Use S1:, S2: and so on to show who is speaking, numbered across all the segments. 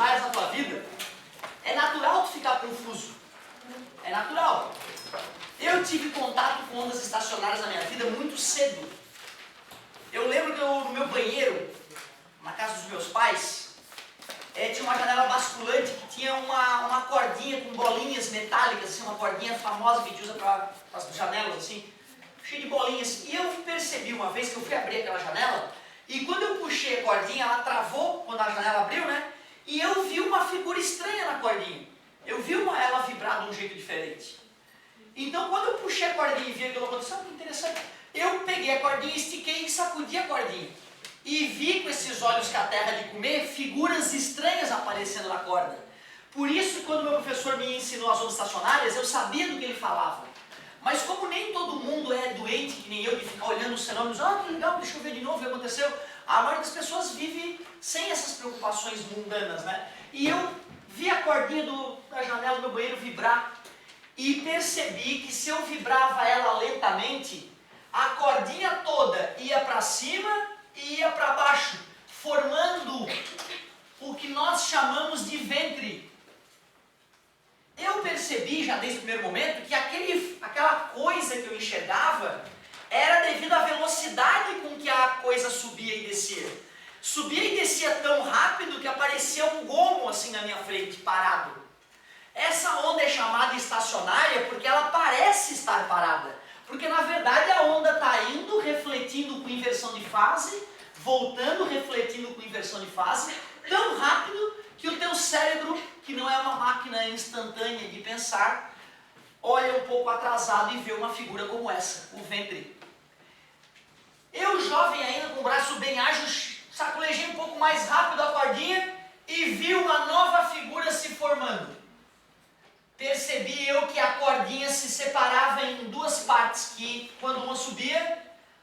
S1: estacionárias na tua vida, é natural tu ficar confuso. É natural. Eu tive contato com ondas estacionárias na minha vida muito cedo. Eu lembro que no meu banheiro, na casa dos meus pais, tinha uma janela basculante que tinha uma cordinha com bolinhas metálicas, assim, uma cordinha famosa que a gente usa para as janelas, assim, cheia de bolinhas. E eu percebi uma vez que eu fui abrir aquela janela, e quando eu puxei a cordinha, ela travou quando a janela abriu, né? E eu vi uma figura estranha na cordinha. Eu vi ela vibrar de um jeito diferente. Então, quando eu puxei a cordinha e vi aquilo acontecendo, que interessante, eu peguei a cordinha, estiquei e sacudi a cordinha. E vi com esses olhos que a terra de comer, figuras estranhas aparecendo na corda. Por isso, quando meu professor me ensinou as ondas estacionárias, eu sabia do que ele falava. Mas como nem todo mundo é doente, que nem eu, de ficar olhando os fenômenos, que legal, deixa eu ver de novo o que aconteceu. A maioria das pessoas vive sem essas preocupações mundanas, né? E eu vi a cordinha da janela do meu banheiro vibrar e percebi que se eu vibrava ela lentamente, a cordinha toda ia para cima e ia para baixo, formando o que nós chamamos de ventre. Eu percebi já desde o primeiro momento que aquela coisa que eu enxergava era devido à velocidade com que a coisa subia e descia. Subia e descia tão rápido que aparecia um gomo assim na minha frente, parado. Essa onda é chamada estacionária porque ela parece estar parada. Porque na verdade a onda está indo, refletindo com inversão de fase, voltando, refletindo com inversão de fase, tão rápido que o teu cérebro, que não é uma máquina instantânea de pensar, olha um pouco atrasado e vê uma figura como essa, o ventre. Eu, jovem ainda, com o braço bem ágil, sacolejei um pouco mais rápido a cordinha e vi uma nova figura se formando. Percebi eu que a cordinha se separava em duas partes, que quando uma subia,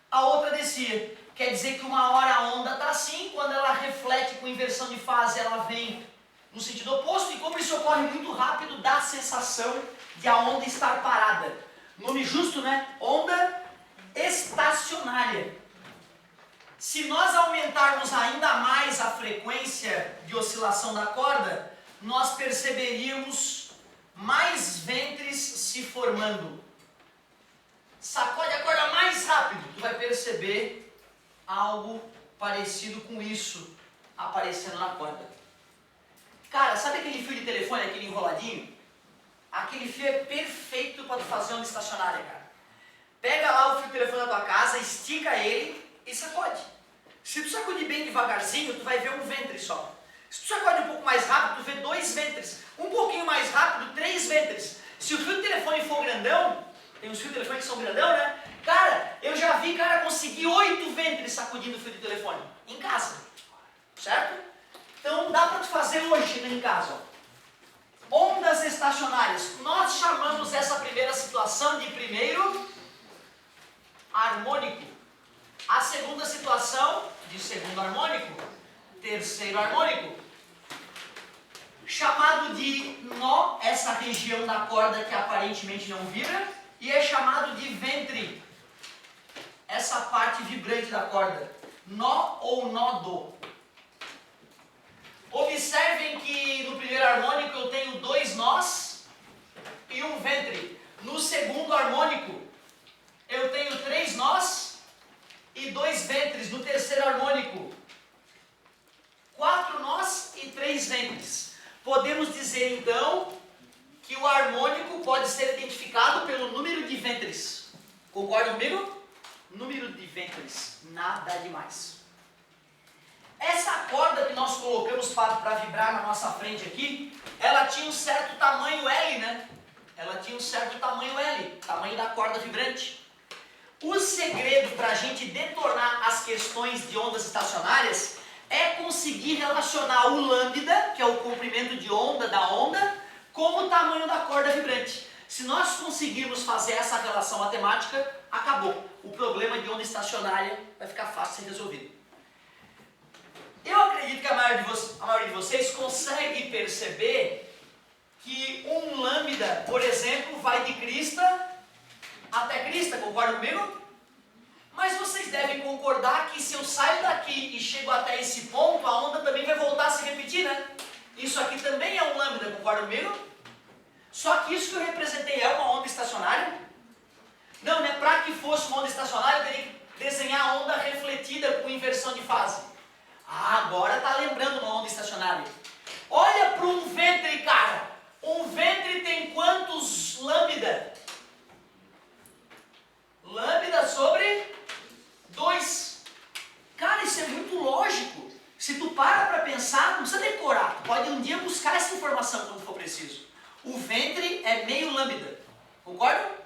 S1: a outra descia. Quer dizer que uma hora a onda está assim, quando ela reflete com inversão de fase, ela vem no sentido oposto, e como isso ocorre muito rápido, dá a sensação de a onda estar parada. Nome justo, né? Onda estacionária. Se nós aumentarmos ainda mais a frequência de oscilação da corda, nós perceberíamos mais ventres se formando. Sacode a corda mais rápido, tu vai perceber algo parecido com isso aparecendo na corda. Cara, sabe aquele fio de telefone, aquele enroladinho? Aquele fio é perfeito para tu fazer onda estacionária, cara. Pega lá o fio de telefone da tua casa, estica ele e sacode. Se tu sacudir bem devagarzinho, tu vai ver um ventre só. Se tu sacode um pouco mais rápido, tu vê 2 ventres. Um pouquinho mais rápido, 3 ventres. Se o fio de telefone for grandão, tem uns fios de telefone que são grandão, né? Cara, eu já vi cara conseguir 8 ventres sacudindo o fio de telefone. Em casa. Certo? Então dá para tu fazer hoje chegando em casa. Ó. Ondas estacionárias. Nós chamamos essa primeira situação de primeiro harmônico. A segunda situação de segundo harmônico. Terceiro harmônico. Chamado de nó, essa região da corda que aparentemente não vibra. E é chamado de ventre. Essa parte vibrante da corda. Nó ou nódo. Observem que no primeiro harmônico eu tenho 2 nós e um ventre. No segundo harmônico eu tenho 3 nós e 2 ventres. No terceiro harmônico, 4 nós e 3 ventres. Podemos dizer então que o harmônico pode ser identificado pelo número de ventres. Concorda comigo? Número de ventres. Nada demais. Essa corda que nós colocamos para vibrar na nossa frente aqui, ela tinha um certo tamanho L, né? Ela tinha um certo tamanho L, tamanho da corda vibrante. O segredo para a gente detornar as questões de ondas estacionárias é conseguir relacionar o lambda, que é o comprimento de onda da onda, com o tamanho da corda vibrante. Se nós conseguirmos fazer essa relação matemática, acabou. O problema de onda estacionária vai ficar fácil de ser resolvido. Eu acredito que a maioria de vocês consegue perceber que um lambda, por exemplo, vai de crista até crista, concorda comigo? Mas vocês devem concordar que se eu saio daqui e chego até esse ponto, a onda também vai voltar a se repetir, né? Isso aqui também é um lambda, concorda comigo? Só que isso que eu representei é uma onda estacionária? Não, né? Para que fosse uma onda estacionária, eu teria que desenhar a onda refletida com inversão de fase. Ah, agora está lembrando uma onda estacionária. Olha para um ventre, cara. Um ventre tem quantos lambda? Lambda sobre 2. Cara, isso é muito lógico. Se tu para pensar, não precisa decorar. Tu pode um dia buscar essa informação quando for preciso. O ventre é meio lambda. Concorda?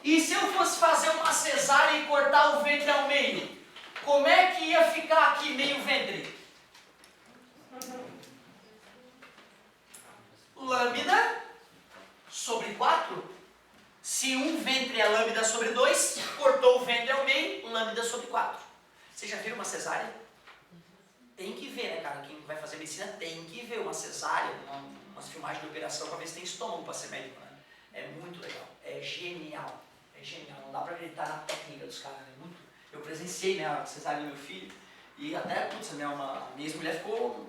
S1: E se eu fosse fazer uma cesárea e cortar o ventre ao meio, como é que ia ficar aqui meio ventre? Lambda sobre 4. Se um ventre é lambda sobre 2, cortou o ventre ao meio, lambda sobre 4. Vocês já viram uma cesárea? Tem que ver, né, cara? Quem vai fazer medicina tem que ver uma cesárea, umas filmagens de operação para ver se tem estômago para ser médico, né? É muito legal, é genial. É genial, não dá pra acreditar na técnica dos caras, né? Muito. Eu presenciei, né, a cesárea do meu filho e até, putz, minha ex-mulher ficou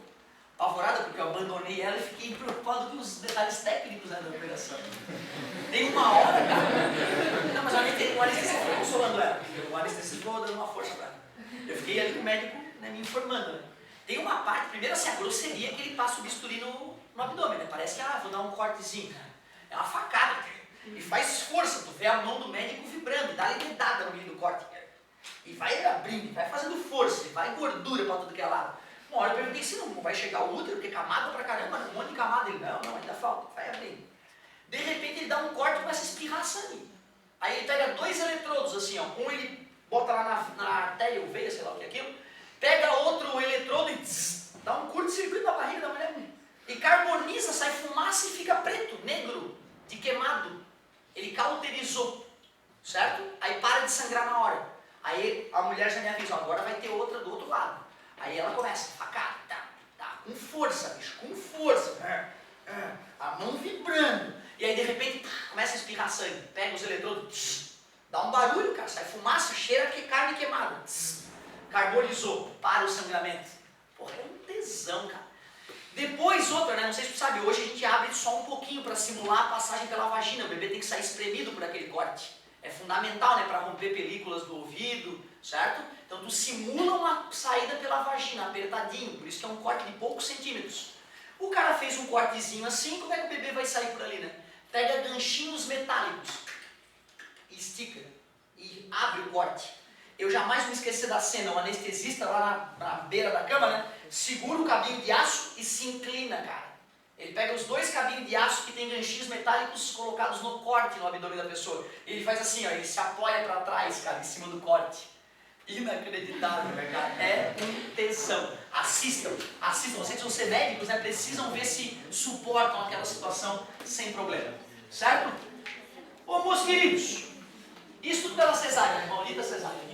S1: apavorada porque eu abandonei ela e fiquei preocupado com os detalhes técnicos, né, da operação. Tem uma hora, cara, não, mas eu nem tenho, o anestesista foi consolando ela, o anestesista ficou dando uma força pra ela. Eu fiquei ali com o médico, né, me informando, né. Tem uma parte, primeiro assim, a grosseria que ele passa o bisturi no abdômen, né, parece que, vou dar um cortezinho, é uma facada, cara. E faz força, tu vê a mão do médico vibrando, dá dedada no meio do corte. E vai abrindo, vai fazendo força, e vai gordura pra tudo que é lado. Uma hora eu perguntei se não vai chegar o útero, porque camada pra caramba, um monte de camada. Ele, não, ainda falta, vai abrindo. De repente ele dá um corte e começa a espirrar sangue. Aí ele pega 2 eletrodos assim, ó. Um ele bota lá na artéria, ou veia, sei lá o que é aquilo. Pega outro eletrodo e dá um curto-circuito na barriga da mulher. E carboniza, sai fumaça e fica preto, negro, de queimado. Ele cauterizou, certo? Aí para de sangrar na hora. Aí a mulher já me avisa, agora vai ter outra do outro lado. Aí ela começa, facada, tá, com força, bicho, com força. A mão vibrando. E aí de repente, começa a espirrar sangue. Pega os eletrodos, dá um barulho, cara, sai fumaça, cheira que carne queimada. Carbonizou, para o sangramento. Porra, é um tesão, cara. Depois outra, né? Não sei se tu sabe, hoje a gente abre só um pouquinho para simular a passagem pela vagina. O bebê tem que sair espremido por aquele corte. É fundamental, né? Para romper películas do ouvido, certo? Então tu simula uma saída pela vagina, apertadinho. Por isso que é um corte de poucos centímetros. O cara fez um cortezinho assim, como é que o bebê vai sair por ali, né? Pega ganchinhos metálicos, estica e abre o corte. Eu jamais me esqueci da cena, o anestesista lá na beira da cama, né? Segura o cabinho de aço e se inclina, cara. Ele pega os 2 cabinhos de aço que tem ganchinhos metálicos colocados no corte, no abdômen da pessoa. Ele faz assim, ó, ele se apoia para trás, cara, em cima do corte. Inacreditável, né, cara? É um tesão. Assistam, vocês vão ser médicos, né? Precisam ver se suportam aquela situação sem problema, certo? Ô, meus queridos, isso tudo pela cesárea, maldita cesárea.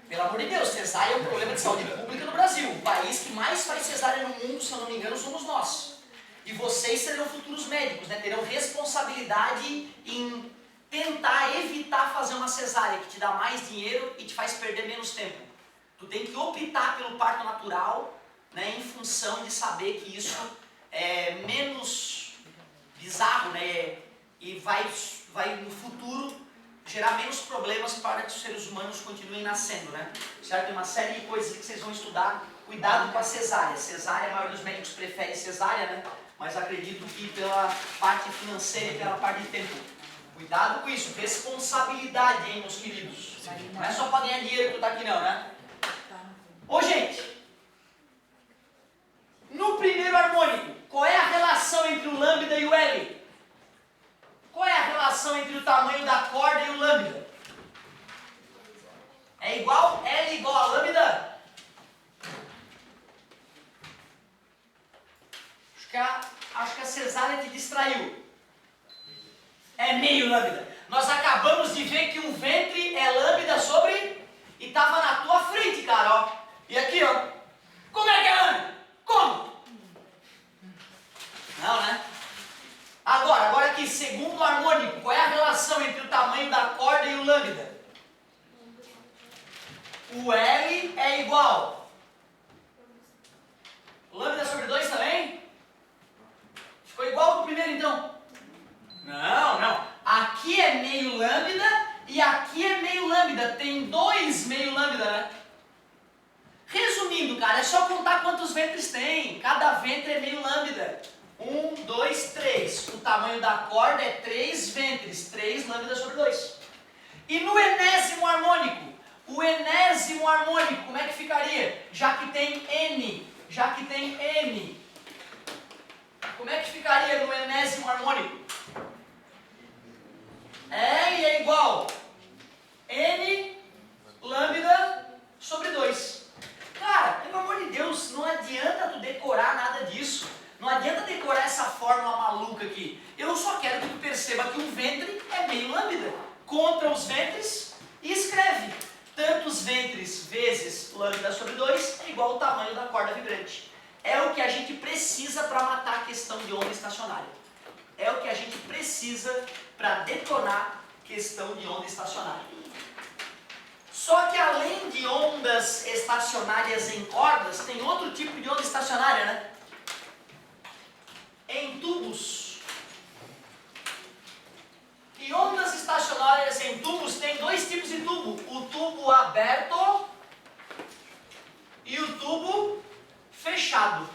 S1: Pelo amor de Deus, cesárea é um problema de saúde pública no Brasil. O país que mais faz cesárea no mundo, se eu não me engano, somos nós. E vocês serão futuros médicos, né? Terão responsabilidade em tentar evitar fazer uma cesárea que te dá mais dinheiro e te faz perder menos tempo. Tu tem que optar pelo parto natural, né? Em função de saber que isso é menos bizarro, né? E vai no futuro gerar menos problemas para que os seres humanos continuem nascendo, né? Certo? Tem uma série de coisas que vocês vão estudar. Cuidado com a cesárea. Cesárea, a maioria dos médicos prefere cesárea, né? Mas acredito que pela parte financeira e pela parte de tempo. Cuidado com isso. Responsabilidade, hein, meus queridos? Não é só para ganhar dinheiro que tu tá aqui não, né? Ô, gente. No primeiro harmônico, qual é a relação entre o lambda e o L? Qual é a relação entre o tamanho da corda e o lambda? É igual? L igual a lambda? Acho que a cesárea te distraiu. É meio lambda. Nós acabamos de ver que um ventre é lambda sobre... E estava na tua frente, cara, ó. E aqui, ó. Como é que é lambda? Como? Não, né? Agora aqui, segundo harmônico, qual é a relação entre o tamanho da corda e o lambda? O L é igual. O lambda contar quantos ventres tem. Cada ventre é meio lambda. 1, 2, 3. O tamanho da corda é 3 ventres. 3 lambdas sobre 2. E no enésimo harmônico? O enésimo harmônico, como é que ficaria? Já que tem N. Como é que ficaria no enésimo harmônico? E é igual N lambda sobre 2. Cara, pelo amor de Deus, não adianta tu decorar nada disso. Não adianta decorar essa fórmula maluca aqui. Eu só quero que tu perceba que um ventre é meio lambda. Contra os ventres e escreve. Tantos ventres vezes lambda sobre 2 é igual ao tamanho da corda vibrante. É o que a gente precisa para matar a questão de onda estacionária. É o que a gente precisa para detonar questão de onda estacionária. Só que além de ondas estacionárias em cordas, tem outro tipo de onda estacionária, né? Em tubos. E ondas estacionárias em tubos tem dois tipos de tubo. O tubo aberto e o tubo fechado.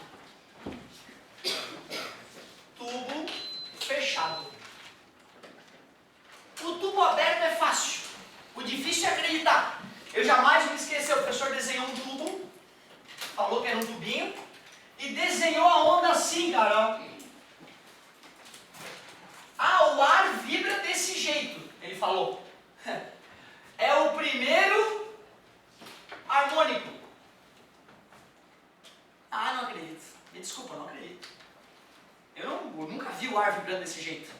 S1: Tubo fechado. O tubo aberto é fácil. O difícil é acreditar. Eu jamais me esqueci, o professor desenhou um tubo, falou que era um tubinho, e desenhou a onda assim, cara. O ar vibra desse jeito, ele falou. É o primeiro harmônico. Não acredito. Me desculpa, não acredito. Eu nunca vi o ar vibrando desse jeito.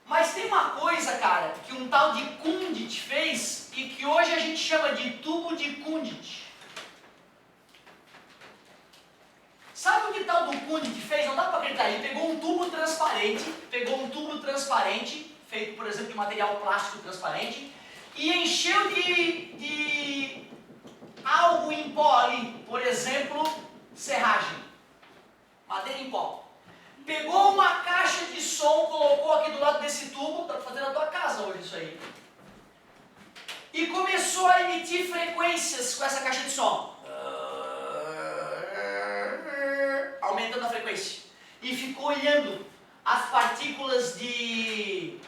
S1: Mas tem uma coisa, cara, que um tal de Kundit fez e que hoje a gente chama de tubo de Kundit. Sabe o que tal do Kundit fez? Não dá para acreditar. Ele pegou um tubo transparente, feito, por exemplo, de material plástico transparente, e encheu de algo em pó ali, por exemplo, serragem, madeira em pó. Pegou uma caixa de som, colocou aqui do lado desse tubo, está fazendo na tua casa hoje isso aí, e começou a emitir frequências com essa caixa de som, aumentando a frequência, e ficou olhando as partículas de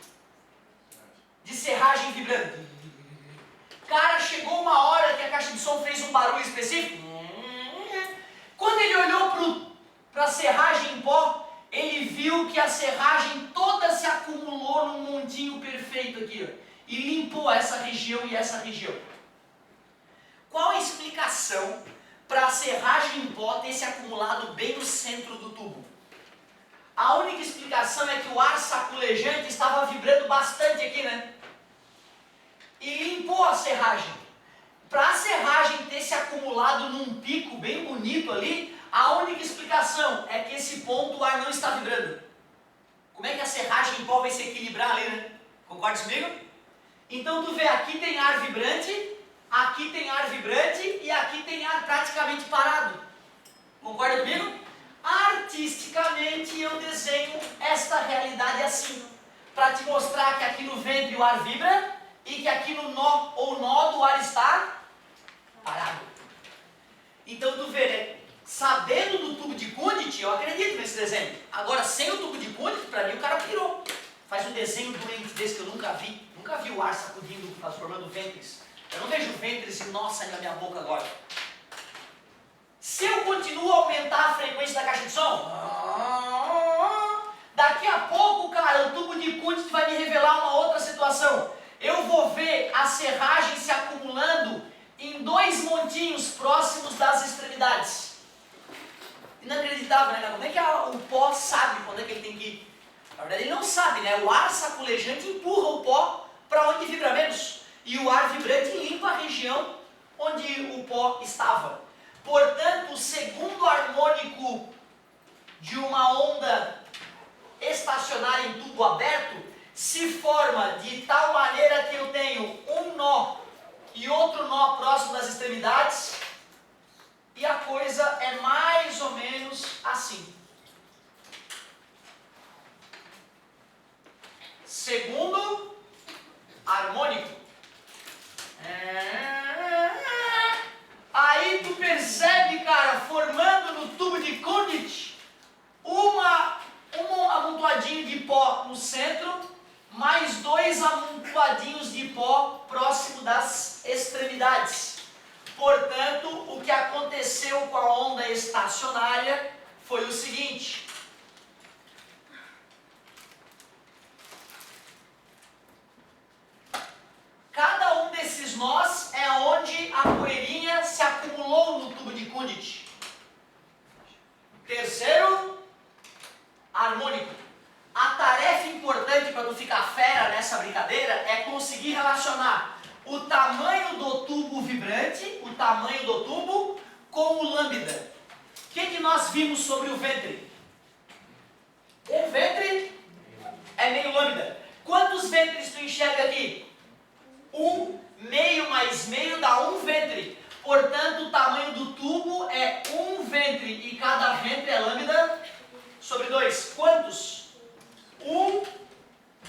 S1: serragem vibrando. Cara, chegou uma hora que a caixa de som fez um barulho específico. Quando ele olhou para a serragem em pó, ele viu que a serragem toda se acumulou num montinho perfeito aqui, ó, e limpou essa região e essa região. Qual a explicação para a serragem em pó ter se acumulado bem no centro do tubo? A única explicação é que o ar saculejante estava vibrando bastante aqui, né? E limpou a serragem. Para a serragem ter se acumulado num pico bem bonito ali, a única explicação é que esse ponto o ar não está vibrando. Como é que a serragem em pó vai se equilibrar ali, né? Concorda comigo? Então tu vê, aqui tem ar vibrante, aqui tem ar vibrante e aqui tem ar praticamente parado. Concorda comigo? Artisticamente eu desenho esta realidade assim, para te mostrar que aqui no ventre o ar vibra e que aqui no nó ou nódo o ar está parado. Então tu vê, né? Sabendo do tubo de Kundit, eu acredito nesse desenho. Agora, sem o tubo de Kundit, para mim o cara pirou. Faz um desenho doente desse que eu nunca vi. Nunca vi o ar sacudindo, transformando ventres. Eu não vejo ventres e nossa na minha boca agora. Se eu continuo a aumentar a frequência da caixa de som, daqui a pouco, cara, o tubo de Kundit vai me revelar uma outra situação. Eu vou ver a serragem se acumulando em dois montinhos próximos das extremidades. Inacreditável, né? Como é que o pó sabe quando é que ele tem que ir? Na verdade, ele não sabe, né? O ar saculejante empurra o pó para onde vibra menos. E o ar vibrante limpa a região onde o pó estava. Portanto, o segundo harmônico de uma onda estacionária em tubo aberto se forma de tal maneira que eu tenho um nó e outro nó próximo das extremidades, e a coisa é mais ou menos assim. Segundo harmônico. Aí tu percebe, cara, formando conseguir relacionar o tamanho do tubo vibrante, o tamanho do tubo, com o lambda. O que nós vimos sobre o ventre? O ventre é meio lambda. Quantos ventres tu enxerga aqui? 1, meio mais meio dá 1 ventre. Portanto, o tamanho do tubo é 1 ventre e cada ventre é lambda sobre 2. Quantos? 1,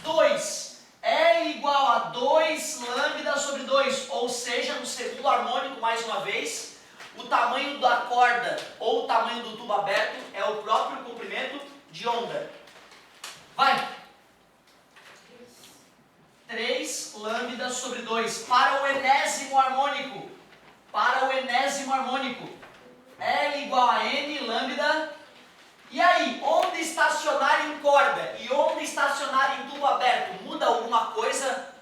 S1: 2. É igual a 2 lambda sobre 2. Ou seja, no segundo harmônico, mais uma vez, o tamanho da corda ou o tamanho do tubo aberto é o próprio comprimento de onda. Vai! 3 lambda sobre 2. Para o enésimo harmônico. Para o enésimo harmônico. L igual a N lambda. E aí, onda estacionária em corda e onda estacionária em tubo aberto, muda alguma coisa?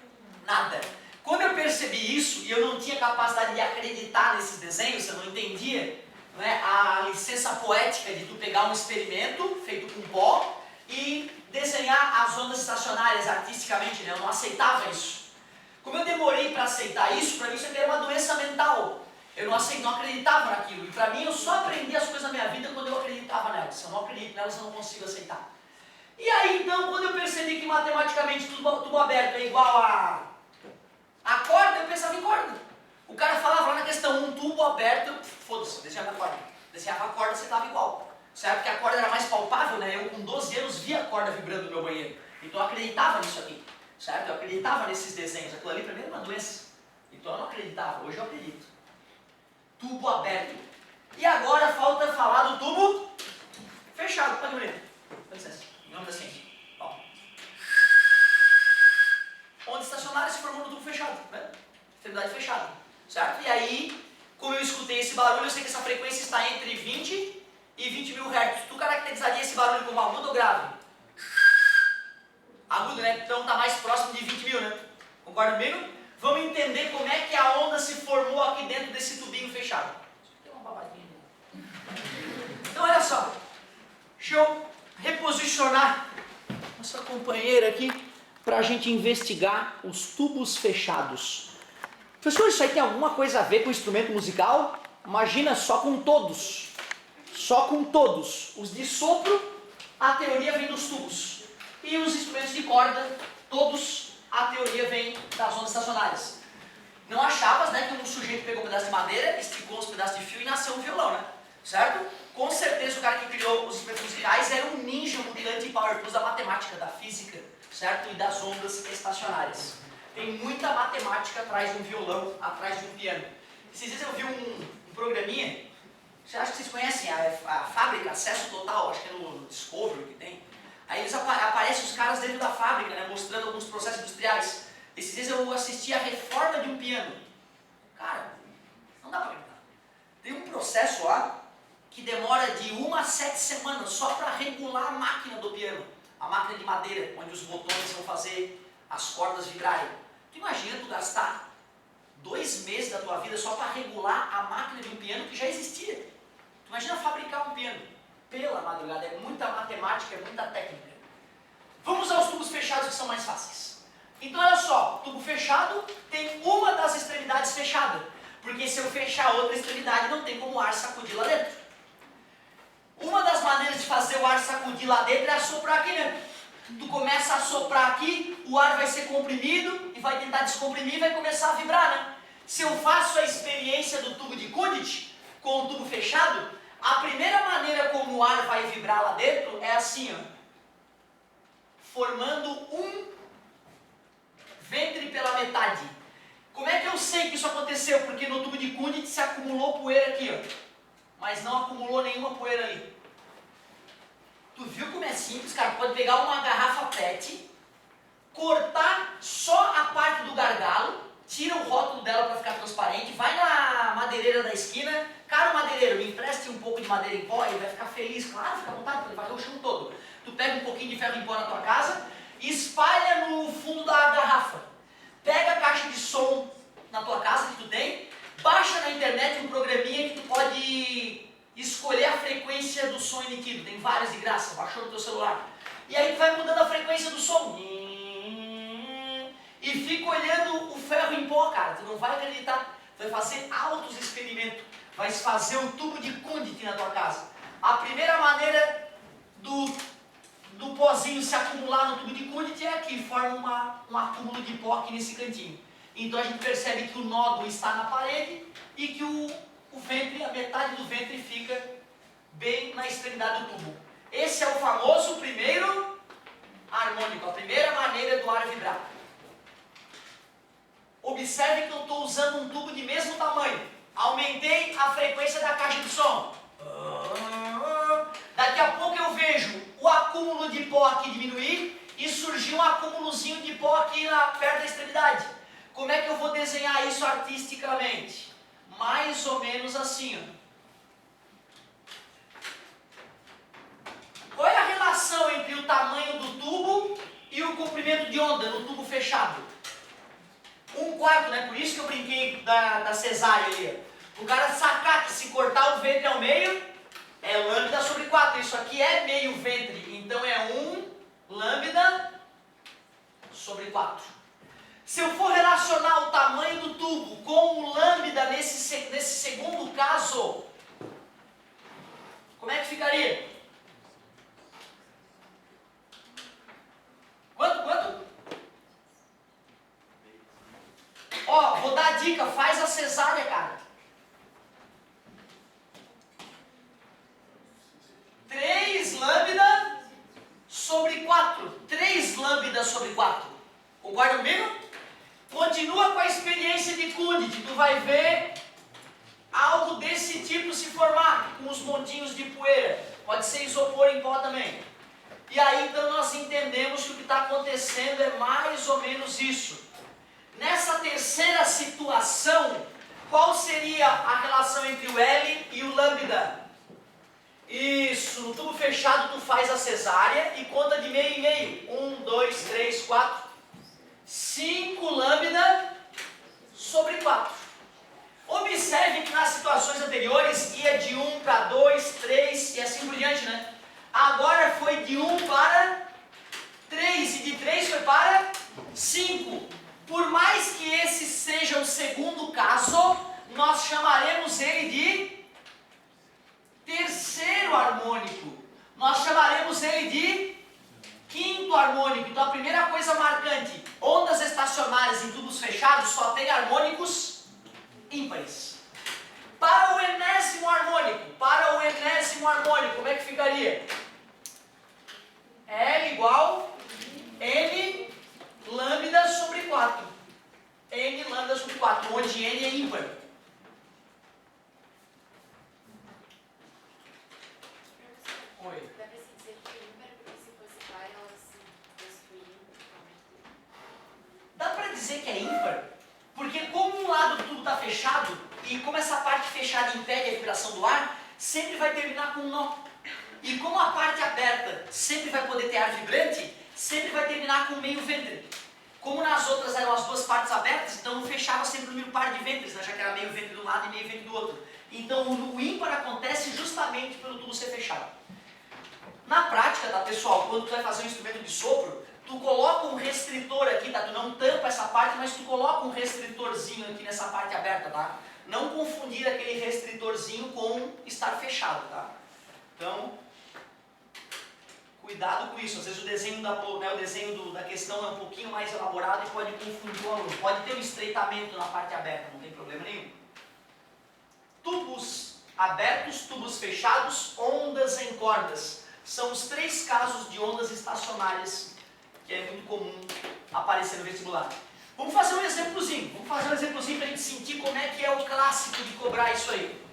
S1: Nada. Quando eu percebi isso, e eu não tinha capacidade de acreditar nesses desenhos, eu não entendia, né, a licença poética de tu pegar um experimento feito com pó e desenhar as ondas estacionárias artisticamente, né? Eu não aceitava isso. Como eu demorei para aceitar isso, para mim isso era uma doença mental. Eu não acreditava naquilo. E para mim eu só aprendi as coisas na minha vida quando eu acreditava nelas. Se eu não acredito nelas, eu não consigo aceitar. E aí então, quando eu percebi que matematicamente tubo aberto é igual a corda, eu pensava em corda. O cara falava lá na questão, um tubo aberto, foda-se, desenhava a corda. Desenhava a corda, você estava igual. Certo? Porque a corda era mais palpável, né? Eu com 12 anos via a corda vibrando no meu banheiro. Então eu acreditava nisso aqui. Certo? Eu acreditava nesses desenhos. Aquilo ali para mim era uma doença. Então eu não acreditava, hoje eu acredito. Tubo aberto. E agora falta falar do tubo fechado. Pode abrir. Com licença. Em nome da ciência. Ó. Onda estacionária se formou no tubo fechado. Né? Extremidade fechada. Certo? E aí, como eu escutei esse barulho, eu sei que essa frequência está entre 20 e 20 mil Hz. Tu caracterizaria esse barulho como agudo ou grave? Agudo, né? Então está mais próximo de 20 mil, né? Concorda comigo? Vamos entender como é que a onda se formou aqui dentro desse tubinho fechado. Tem uma babadinha. Então olha só. Deixa eu reposicionar nossa companheira aqui para a gente investigar os tubos fechados. Professor, isso aí tem alguma coisa a ver com o instrumento musical? Imagina, só com todos. Só com todos. Os de sopro, a teoria vem dos tubos. E os instrumentos de corda, todos, a teoria vem das ondas estacionárias. Não achavas, né, que um sujeito pegou um pedaço de madeira, esticou uns pedaços de fio e nasceu um violão, né? Certo? Com certeza o cara que criou os instrumentos musicais era um ninja mutante power plus da matemática, da física, certo? E das ondas estacionárias. Tem muita matemática atrás de um violão, atrás de um piano. Esses dias eu vi um programinha, você acha que vocês conhecem a fábrica Acesso Total, acho que é no Discovery que tem. Aí eles aparecem os caras dentro da fábrica, né, mostrando alguns processos industriais. Esses dias eu assisti a reforma de um piano. Cara, não dá pra acreditar. Tem um processo lá que demora de 1 a 7 semanas só para regular a máquina do piano. A máquina de madeira, onde os botões vão fazer as cordas vibrarem. Tu imagina tu gastar 2 meses da tua vida só para regular a máquina de um piano que já existia. Tu imagina fabricar um piano. Pela madrugada, é muita matemática, é muita técnica. Vamos aos tubos fechados que são mais fáceis. Então olha só, tubo fechado tem uma das extremidades fechada. Porque se eu fechar outra extremidade, não tem como o ar sacudir lá dentro. Uma das maneiras de fazer o ar sacudir lá dentro é assoprar aqui mesmo. Tu começa a soprar aqui, o ar vai ser comprimido e vai tentar descomprimir e vai começar a vibrar, né? Se eu faço a experiência do tubo de Kundt com o tubo fechado, a primeira maneira como o ar vai vibrar lá dentro é assim, ó, formando um ventre pela metade. Como é que eu sei que isso aconteceu? Porque no tubo de Kundt se acumulou poeira aqui, ó, mas não acumulou nenhuma poeira ali. Tu viu como é simples, cara? Pode pegar uma garrafa PET, cortar só a parte do gargalo, tira o rótulo dela para ficar transparente, vai na madeireira da esquina, cara, madeireiro, me empreste um pouco de madeira em pó, ele vai ficar feliz, claro, fica à vontade, ele vai varrer o chão todo. Tu pega um pouquinho de ferro em pó na tua casa, espalha no fundo da garrafa, pega a caixa de som na tua casa que tu tem, baixa na internet um programinha que tu pode escolher a frequência do som emitido, tem vários de graça, baixou no teu celular, e aí tu vai mudando a frequência do som, e e fica olhando o ferro em pó, cara. Tu não vai acreditar. Tu vai fazer altos experimentos. Vai fazer um tubo de Kundt na tua casa. A primeira maneira do pozinho se acumular no tubo de Kundt é aqui, forma um acúmulo de pó aqui nesse cantinho. Então a gente percebe que o nódulo está na parede e que o ventre, a metade do ventre fica bem na extremidade do tubo. Esse é o famoso primeiro harmônico, a primeira maneira do ar vibrar. Observe que eu estou usando um tubo de mesmo tamanho. Aumentei a frequência da caixa de som. Daqui a pouco eu vejo o acúmulo de pó aqui diminuir e surgir um acúmulozinho de pó aqui perto da extremidade. Como é que eu vou desenhar isso artisticamente? Mais ou menos assim, ó. Qual é a relação entre o tamanho do tubo e o comprimento de onda no tubo fechado? 1/4, né? Por isso que eu brinquei da cesárea ali. O cara sacar que se cortar o ventre ao meio, é lambda sobre 4. Isso aqui é meio ventre, então é 1 lambda sobre 4. Se eu for relacionar o tamanho do tubo com o lambda nesse segundo caso, como é que ficaria? Quanto? Ó, vou dar a dica, faz a cesárea, cara. 3 lambda sobre 4. 3 lambda sobre 4. Concorda comigo? Continua com a experiência de Kundt. Tu vai ver algo desse tipo se formar, com os montinhos de poeira. Pode ser isopor em pó também. E aí então nós entendemos que o que está acontecendo é mais ou menos isso. Nessa terceira situação, qual seria a relação entre o L e o lambda? Isso, no tubo fechado tu faz a cesárea e conta de meio em meio. 1, 2, 3, 4, 5 lambda sobre 4. Observe que nas situações anteriores ia de 1 para 2, 3 e assim por diante, né? Agora foi de 1 para 3 e de 3 foi para 5. Por mais que esse seja o segundo caso, nós chamaremos ele de terceiro harmônico. Nós chamaremos ele de quinto harmônico. Então a primeira coisa marcante, ondas estacionárias em tubos fechados só tem harmônicos ímpares. Para o enésimo harmônico, como é que ficaria? L igual N lambda sobre 4. N lambda sobre 4, onde N é ímpar. Oi.
S2: Dá pra se dizer que é ímpar porque se fosse par elas se destruiriam totalmente?
S1: Dá para dizer que é ímpar? Porque como um lado do tubo está fechado, e como essa parte fechada impede a vibração do ar, sempre vai terminar com um nó. E como a parte aberta sempre vai poder ter ar vibrante, sempre vai terminar com meio ventre. Como nas outras eram as duas partes abertas, então fechava sempre o número par de ventres, né? Já que era meio ventre de um lado e meio ventre do outro. Então o ímpar acontece justamente pelo tubo ser fechado. Na prática, tá, pessoal, quando tu vai fazer um instrumento de sopro, tu coloca um restritor aqui, tá? Tu não tampa essa parte, mas tu coloca um restritorzinho aqui nessa parte aberta, tá? Não confundir aquele restritorzinho com estar fechado, tá? Então, cuidado com isso. Às vezes o desenho da questão é um pouquinho mais elaborado e pode confundir o aluno. Pode ter um estreitamento na parte aberta, não tem problema nenhum. Tubos abertos, tubos fechados, ondas em cordas. São os 3 casos de ondas estacionárias que é muito comum aparecer no vestibular. Vamos fazer um exemplozinho. Para a gente sentir como é que é o clássico de cobrar isso aí.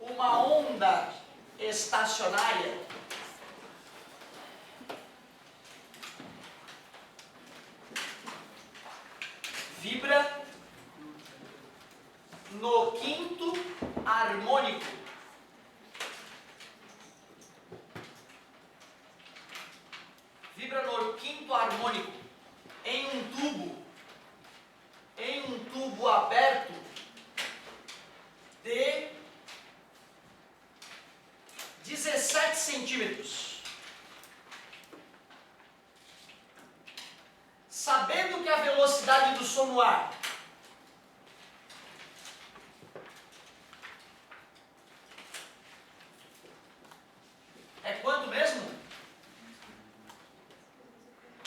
S1: Uma onda estacionária vibra no quinto harmônico. Vibra no quinto harmônico em um tubo aberto de centímetros. Sabendo que a velocidade do som no ar é quanto mesmo?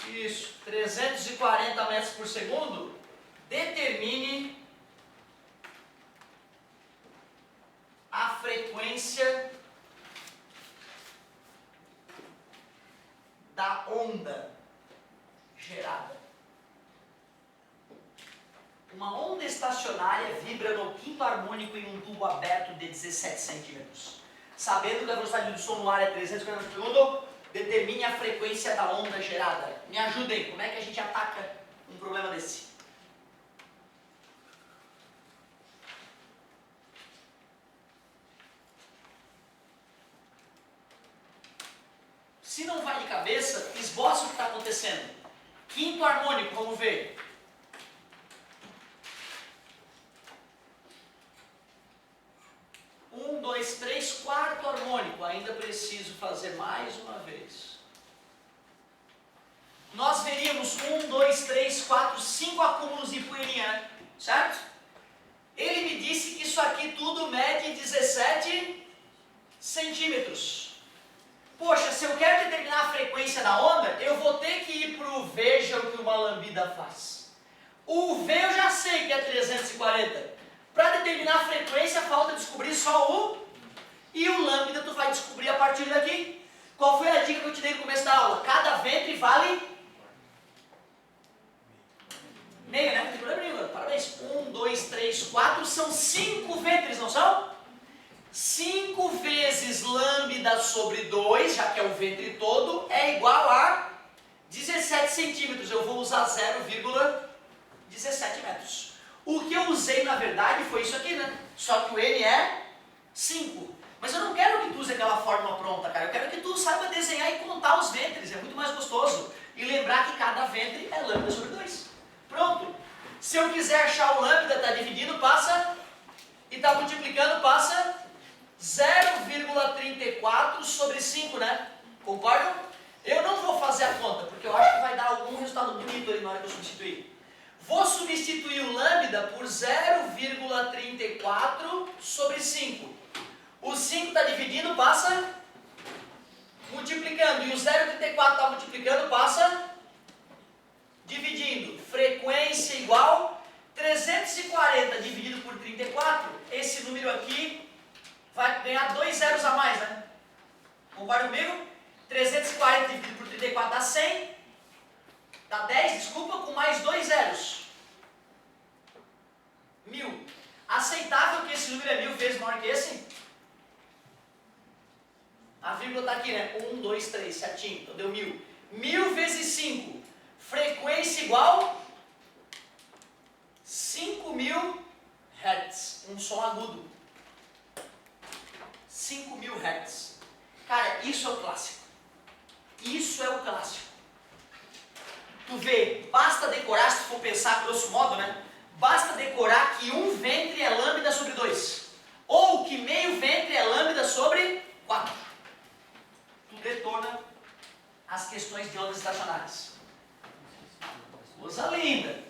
S1: Isso, 340 metros por segundo. Determine a frequência da onda gerada. Uma onda estacionária vibra no quinto harmônico em um tubo aberto de 17 centímetros. Sabendo que a velocidade do som no ar é 340 por segundo, determine a frequência da onda gerada. Me ajudem, como é que a gente ataca um problema desse? Se não vai de cabeça, esboça o que está acontecendo. Quinto harmônico, vamos ver. Um, dois, três, quarto harmônico. Ainda preciso fazer mais uma vez. Nós veríamos 1, 2, 3, 4, 5 acúmulos de poeirinha, certo? Ele me disse que isso aqui tudo mede 17 centímetros. Poxa, se eu quero determinar a frequência da onda, eu vou ter que ir para o veja o que uma lambida faz. O V eu já sei que é 340. Para determinar a frequência, falta descobrir só o... E o lambda tu vai descobrir a partir daqui. Qual foi a dica que eu te dei no começo da aula? Cada ventre vale... meio, né? Não tem problema nenhum. Parabéns. 1, 2, 3, 4. São 5 ventres, não são? 5 vezes lambda sobre 2, já que é o ventre todo, é igual a 17 centímetros. Eu vou usar 0,17 metros. O que eu usei, na verdade, foi isso aqui, né? Só que o N é 5. Mas eu não quero que tu use aquela fórmula pronta, cara. Eu quero que tu saiba desenhar e contar os ventres. É muito mais gostoso. E lembrar que cada ventre é lambda sobre 2. Pronto. Se eu quiser achar o lambda, está dividindo, passa. E está multiplicando, passa 0,34 sobre 5, né? Concordam? Eu não vou fazer a conta, porque eu acho que vai dar algum resultado bonito ali na hora que eu substituir. Vou substituir o lambda por 0,34 sobre 5. O 5 está dividindo, passa multiplicando. E o 0,34 está multiplicando, passa dividindo. Frequência igual 340 dividido por 34. Esse número aqui vai ganhar 2 zeros a mais, né? Concorda comigo? 340 dividido por 34 dá 100. Dá 10, desculpa, com mais 2 zeros. 1000. Aceitável que esse número é 1000 vezes maior que esse? A vírgula está aqui, né? 1, 2, 3, certinho. Então deu 1000. 1000 vezes 5. Frequência igual 5.000 Hz. Um som agudo. 5.000 Hz. Cara, isso é o clássico. Isso é o clássico. Tu vê, basta decorar, se tu for pensar grosso modo, né? Basta decorar que um ventre é lambda sobre 2. Ou que meio ventre é lambda sobre 4. Tu detona as questões de ondas estacionárias. Coisa linda.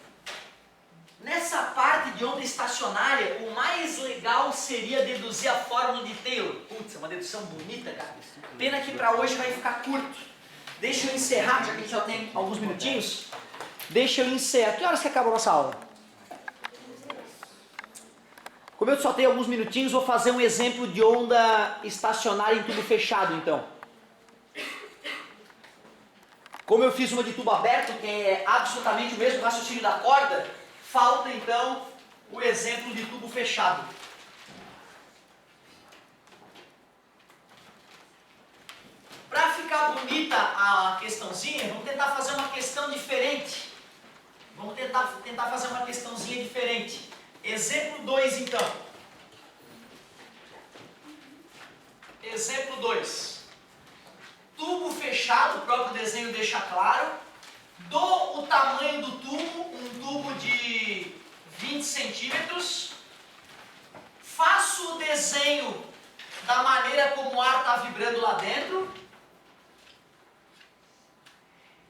S1: Nessa parte de onda estacionária, o mais legal seria deduzir a fórmula de Taylor. Putz, é uma dedução bonita, cara. Pena que para hoje vai ficar curto. Deixa eu encerrar, já que a gente já tem alguns minutinhos. Deixa eu encerrar. Que horas que acaba a nossa aula? Como eu só tenho alguns minutinhos, vou fazer um exemplo de onda estacionária em tubo fechado, então. Como eu fiz uma de tubo aberto, que é absolutamente o mesmo raciocínio da corda, falta então o exemplo de tubo fechado. Para ficar bonita a questãozinha, vamos tentar fazer uma questão diferente. Vamos tentar fazer uma questãozinha diferente. Exemplo 2 então. Exemplo 2. Tubo fechado, o próprio desenho deixa claro. Dou o tamanho do tubo, um tubo de 20 centímetros. Faço o desenho da maneira como o ar está vibrando lá dentro.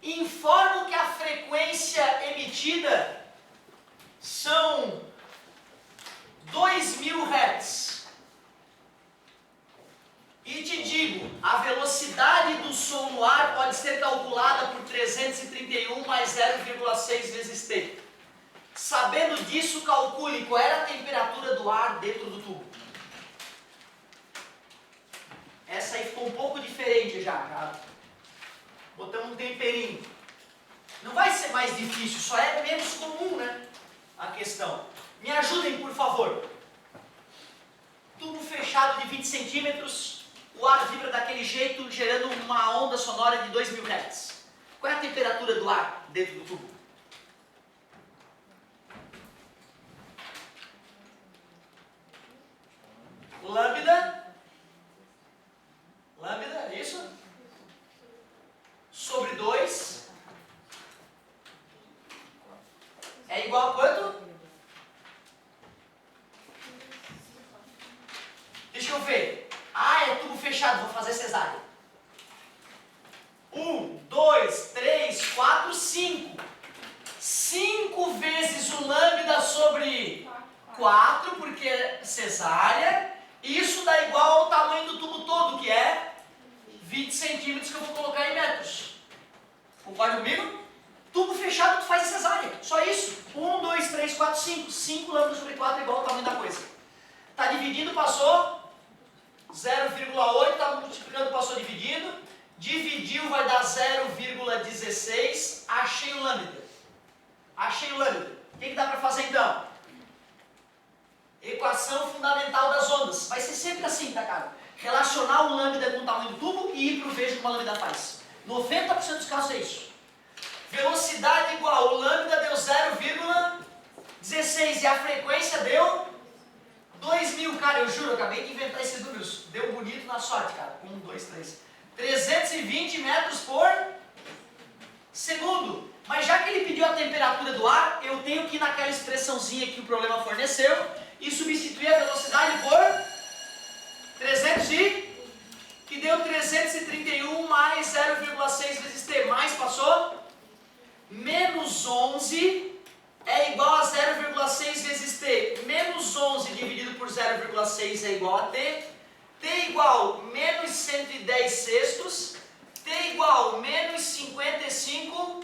S1: Informo que a frequência emitida são 2000 Hz. E te digo, a velocidade do som no ar pode ser calculada por 331 mais 0,6 vezes T. Sabendo disso, calcule qual era a temperatura do ar dentro do tubo. Essa aí ficou um pouco diferente já. Botamos um temperinho. Não vai ser mais difícil, só é menos comum, né? A questão. Me ajudem, por favor. Tubo fechado de 20 centímetros, o ar vibra daquele jeito, gerando uma onda sonora de 2000 Hz. Qual é a temperatura do ar dentro do tubo? Lambda, é isso? Sobre 2 é igual a quanto? Deixa eu ver. É tubo fechado, vou fazer cesárea. 1, 2, 3, 4, 5. 5 vezes o lambda sobre 4, porque é cesárea. Isso dá igual ao tamanho do tubo todo, que é 20 centímetros, que eu vou colocar em metros. Concorda comigo? Tubo fechado, tu faz a cesárea. Só isso. 1, 2, 3, 4, 5. 5 lambda sobre 4 é igual ao tamanho da coisa. Está dividindo, passou 0,8, está multiplicando, passou dividindo. Dividiu, vai dar 0,16. Achei o lambda. O que dá para fazer então? Equação fundamental das ondas. Vai ser sempre assim, tá, cara? Relacionar o lambda com o tamanho do tubo e ir para o vejo que uma lambda faz. 90% dos casos é isso. Velocidade igual, o lambda deu 0,16 e a frequência deu 2000. Cara, eu juro, eu acabei de inventar esses números. Deu bonito na sorte, cara. 1, 2, 3. 320 metros por segundo. Mas já que ele pediu a temperatura do ar, eu tenho que ir naquela expressãozinha que o problema forneceu e substituir a velocidade por 300 que deu 331 mais 0,6 vezes T. Mais passou? Menos 11 é igual a 0,6 vezes T. Menos 11 dividido por 0,6 é igual a T. T igual menos 110 sextos. T igual menos 55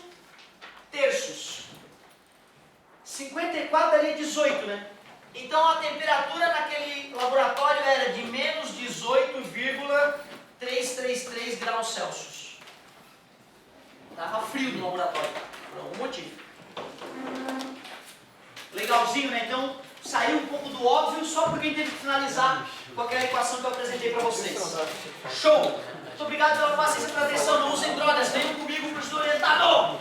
S1: terços. 54 daria 18, né? Então a temperatura naquele laboratório era de menos 18,333 graus Celsius. Estava frio no laboratório, por algum motivo. Legalzinho, né? Então saiu um pouco do óbvio só porque a gente teve que finalizar com aquela equação que eu apresentei para vocês. Show! Muito obrigado pela paciência e pela atenção. Não usem drogas, venham comigo para o orientador.